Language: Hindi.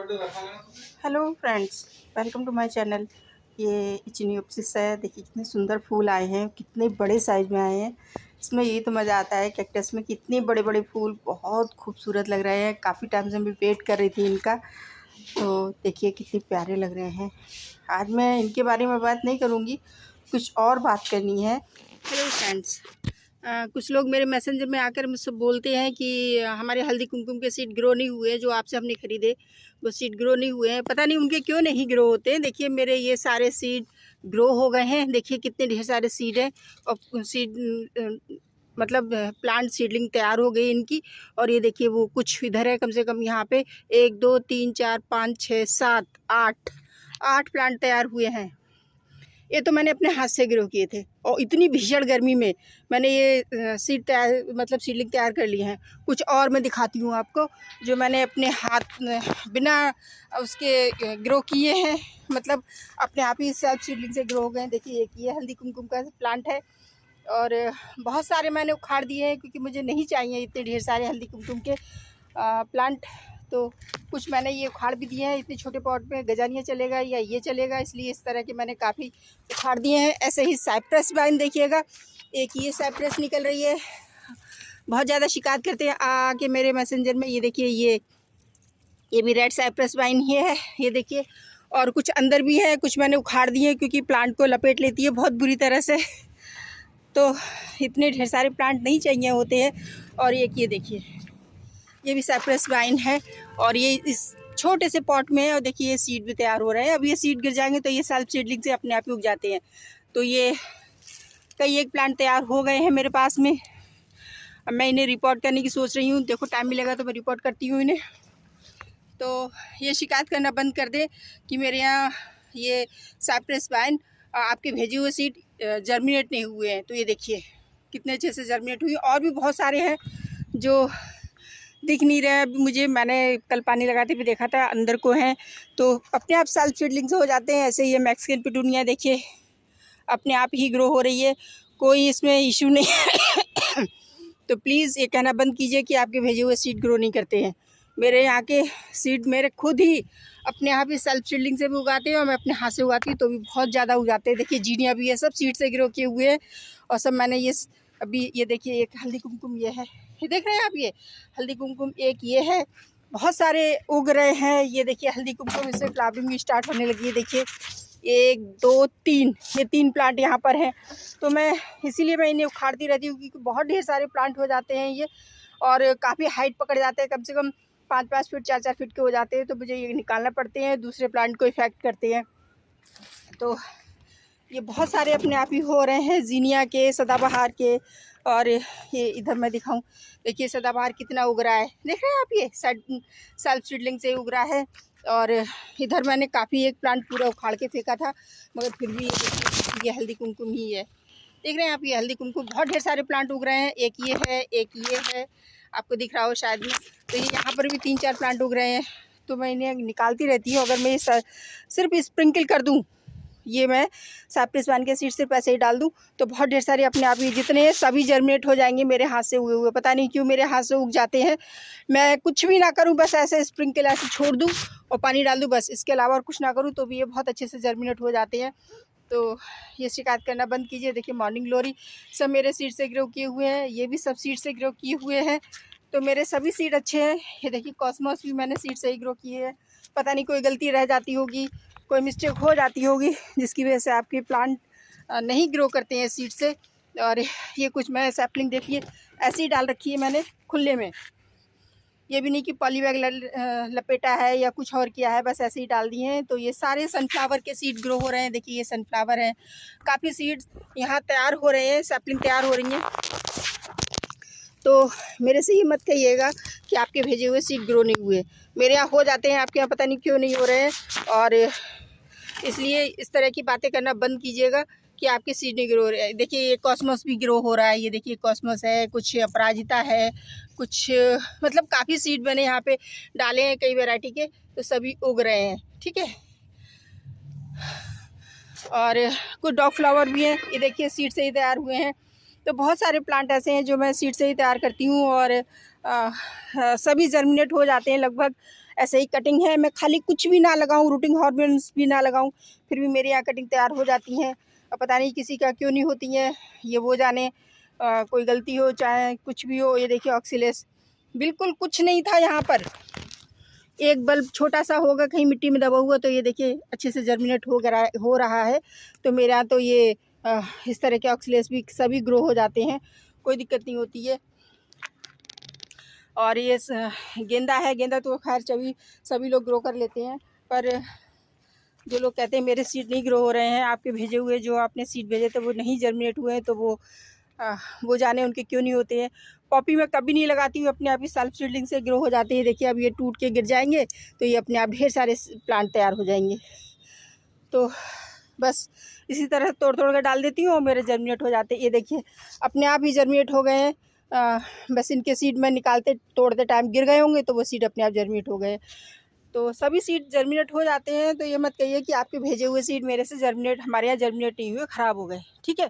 Hello friends, welcome to my channel. ये इचिनियोप्सिस है। देखिए कितने सुंदर फूल आए हैं, कितने बड़े साइज में आए हैं। इसमें यही तो मज़ा आता है कैक्टस में, कितने बड़े बड़े फूल बहुत खूबसूरत लग रहे हैं। काफ़ी टाइम से मैं वेट कर रही थी इनका, तो देखिए कितने प्यारे लग रहे हैं। आज मैं इनके बारे में बात नहीं करूँगी, कुछ और बात करनी है। हेलो फ्रेंड्स, कुछ लोग मेरे मैसेंजर में आकर मुझसे बोलते हैं कि हमारे हल्दी कुमकुम के सीड ग्रो नहीं हुए, जो आपसे हमने ख़रीदे वो सीड ग्रो नहीं हुए हैं। पता नहीं उनके क्यों नहीं ग्रो होते हैं। देखिए मेरे ये सारे सीड ग्रो हो गए हैं। देखिए कितने ढेर सारे सीड हैं और सीड मतलब प्लांट सीडलिंग तैयार हो गई इनकी। और ये देखिए वो कुछ इधर है, कम से कम यहाँ पे 1 2 3 4 5 6 7 8 प्लांट तैयार हुए हैं। ये तो मैंने अपने हाथ से ग्रो किए थे और इतनी भीषण गर्मी में मैंने ये सीड तैयार मतलब सीडलिंग तैयार कर ली है। कुछ और मैं दिखाती हूँ आपको जो मैंने अपने हाथ बिना उसके ग्रो किए हैं, मतलब अपने आप ही सेल्फ सीडलिंग से ग्रो हो गए। देखिए एक ये हल्दी कुमकुम का प्लांट है और बहुत सारे मैंने उखाड़ दिए हैं क्योंकि मुझे नहीं चाहिए इतने ढेर सारे हल्दी कुमकुम के प्लांट। तो कुछ मैंने ये उखाड़ भी दिए हैं। इतने छोटे पॉट में गजानिया चलेगा या ये चलेगा, इसलिए इस तरह के मैंने काफ़ी उखाड़ दिए हैं। ऐसे ही साइप्रस वाइन देखिएगा, एक ये साइप्रस निकल रही है। बहुत ज़्यादा शिकायत करते हैं आके मेरे मैसेंजर में। ये देखिए ये भी रेड साइप्रस वाइन ही है, ये देखिए। और कुछ अंदर भी है, कुछ मैंने उखाड़ दिए क्योंकि प्लांट को लपेट लेती है बहुत बुरी तरह से, तो इतने ढेर सारे प्लांट नहीं चाहिए होते हैं। और ये देखिए ये भी साइप्रस वाइन है और ये इस छोटे से पॉट में है। और देखिए ये सीड भी तैयार हो रहे हैं। अब ये सीड गिर जाएंगे तो ये सेल्फ सीडलिंग से अपने आप ही उग जाते हैं। तो ये कई एक प्लांट तैयार हो गए हैं मेरे पास में। अब मैं इन्हें रिपोर्ट करने की सोच रही हूँ। देखो टाइम मिलेगा तो मैं रिपोर्ट करती हूँ इन्हें। तो ये शिकायत करना बंद कर दे कि मेरे यहाँ ये साइप्रस वाइन आपके भेजे हुए सीड जर्मिनेट नहीं हुए हैं। तो ये देखिए कितने अच्छे से जर्मिनेट हुई। और भी बहुत सारे हैं जो दिख नहीं रहे हैं मुझे। मैंने कल पानी लगाते भी देखा था, अंदर को हैं तो अपने आप सेल्फ सीडलिंग से हो जाते हैं। ऐसे ही ये मैक्सिकन पिटूनिया देखिए अपने आप ही ग्रो हो रही है, कोई इसमें इशू नहीं है। तो प्लीज़ ये कहना बंद कीजिए कि आपके भेजे हुए सीड ग्रो नहीं करते हैं। मेरे यहाँ के सीड मेरे खुद ही अपने आप ही सेल्फ सीडलिंग से भी उगाते हैं और मैं अपने हाथ से उगाती हूँ तो भी बहुत ज़्यादा उगाते हैं। देखिए जीनिया भी है, सब सीड से ग्रो किए हुए हैं। और सब मैंने ये अभी ये देखिए एक हल्दी कुमकुम ये है, ये देख रहे हैं आप, ये हल्दी कुमकुम एक ये है। बहुत सारे उग रहे हैं। ये देखिए हल्दी कुमकुम, इससे फ्लावरिंग स्टार्ट होने लगी है। देखिए 1 2 3 ये 3 प्लांट यहाँ पर हैं। तो मैं इसीलिए मैं इन्हें उखाड़ती रहती हूँ क्योंकि बहुत ढेर सारे प्लांट हो जाते हैं ये और काफ़ी हाइट पकड़ जाते हैं, कम से कम 5-5 फीट 4-4 फीट के हो जाते हैं। तो मुझे ये निकालना पड़ते हैं, दूसरे प्लांट को इफेक्ट करते हैं। तो ये बहुत सारे अपने आप ही हो रहे हैं, जीनिया के, सदाबहार के। और ये इधर मैं दिखाऊं, देखिए सदाबहार कितना उग रहा है, देख रहे हैं आप, ये सेल्फ सीडलिंग से उग रहा है। और इधर मैंने काफ़ी एक प्लांट पूरा उखाड़ के फेंका था, मगर फिर भी ये देखिए ये हल्दी कुमकुम ही है। देख रहे हैं आप, ये हल्दी कुमकुम बहुत ढेर सारे प्लांट उग रहे हैं। एक ये है, एक ये है, आपको दिख रहा हो शायद में। तो ये यहाँ पर भी 3-4 प्लांट उग रहे हैं। तो मैं इन्हें निकालती रहती हूँ। अगर मैं सिर्फ स्प्रिंकल कर दूँ, ये मैं साइप्रस वाइन के सीड सिर्फ ऐसे ही डाल दूँ तो बहुत ढेर सारे अपने आप ही जितने सभी जर्मिनेट हो जाएंगे मेरे हाथ से उगे हुए। पता नहीं क्यों मेरे हाथ से उग जाते हैं। मैं कुछ भी ना करूँ, बस ऐसे स्प्रिंकल ऐसे छोड़ दूँ और पानी डाल दूँ, बस इसके अलावा और कुछ ना करूँ तो भी ये बहुत अच्छे से जर्मिनेट हो जाते हैं। तो ये शिकायत करना बंद कीजिए। देखिए मॉर्निंग ग्लोरी सब मेरे सीड से ग्रो किए हुए हैं, ये भी सब सीड से ग्रो किए हुए हैं। तो मेरे सभी सीड अच्छे हैं। ये देखिए कॉस्मोस भी मैंने सीड से ही ग्रो किए हैं। पता नहीं कोई गलती रह जाती होगी, कोई मिस्टेक हो जाती होगी जिसकी वजह से आपके प्लांट नहीं ग्रो करते हैं सीड से। और ये कुछ मैं सैपलिंग देखिए ऐसे ही डाल रखी है मैंने खुले में, ये भी नहीं कि पॉलीबैग लपेटा है या कुछ और किया है, बस ऐसे ही डाल दिए हैं। तो ये सारे सनफ्लावर के सीड ग्रो हो रहे हैं। देखिए ये सनफ्लावर है, काफ़ी सीड्स यहाँ तैयार हो रहे हैं, सैपलिंग तैयार हो रही हैं। तो मेरे से ये मत कहिएगा कि आपके भेजे हुए सीड ग्रो नहीं हुए। मेरे यहाँ हो जाते हैं, आपके यहाँ पता नहीं क्यों नहीं हो रहे हैं। और इसलिए इस तरह की बातें करना बंद कीजिएगा कि आपके सीड नहीं ग्रो हो रहे हैं। देखिए ये कॉस्मोस भी ग्रो हो रहा है, ये देखिए कॉस्मोस है, कुछ अपराजिता है, कुछ मतलब काफ़ी सीड मैंने यहाँ पे डाले हैं कई वैरायटी के, तो सभी उग रहे हैं। ठीक है। और कुछ डॉग फ्लावर भी हैं, ये देखिए सीड से ही तैयार हुए हैं। तो बहुत सारे प्लांट ऐसे हैं जो मैं सीड से ही तैयार करती हूँ और सभी जर्मिनेट हो जाते हैं लगभग। ऐसे ही कटिंग है, मैं खाली कुछ भी ना लगाऊं, रूटिंग हार्मोन्स भी ना लगाऊं, फिर भी मेरे यहाँ कटिंग तैयार हो जाती हैं। और पता नहीं किसी का क्यों नहीं होती है, ये वो जाने। कोई गलती हो चाहे कुछ भी हो। ये देखिए ऑक्सीलेस बिल्कुल कुछ नहीं था यहाँ पर, एक बल्ब छोटा सा होगा कहीं मिट्टी में दबा हुआ, तो ये देखिए अच्छे से जर्मिनेट हो रहा है। तो मेरे यहाँ तो ये इस तरह के ऑक्सीलेस भी सभी ग्रो हो जाते हैं, कोई दिक्कत नहीं होती है। और ये गेंदा है, गेंदा तो खैर सभी लोग ग्रो कर लेते हैं, पर जो लोग कहते हैं मेरे सीड नहीं ग्रो हो रहे हैं, आपके भेजे हुए जो आपने सीड भेजे थे वो नहीं जर्मिनेट हुए हैं, तो वो जाने उनके क्यों नहीं होते हैं। पॉपी में कभी नहीं लगाती हूँ, अपने आप ही सेल्फ सीडलिंग से ग्रो हो जाते हैं। देखिए अब ये टूट के गिर जाएंगे तो ये अपने आप ढेर सारे प्लांट तैयार हो जाएंगे। तो बस इसी तरह तोड़ कर डाल देती हूँ और मेरे जर्मिनेट हो जाते हैं। ये देखिए अपने आप ही जर्मिनेट हो गए हैं। बस इनके सीड में निकालते तोड़ते टाइम गिर गए होंगे तो वो सीड अपने आप जर्मिनेट हो गए। तो सभी सीड जर्मिनेट हो जाते हैं। तो ये मत कहिए कि आपके भेजे हुए सीड मेरे से हमारे यहाँ जर्मिनेट नहीं हुए, ख़राब हो गए। ठीक है।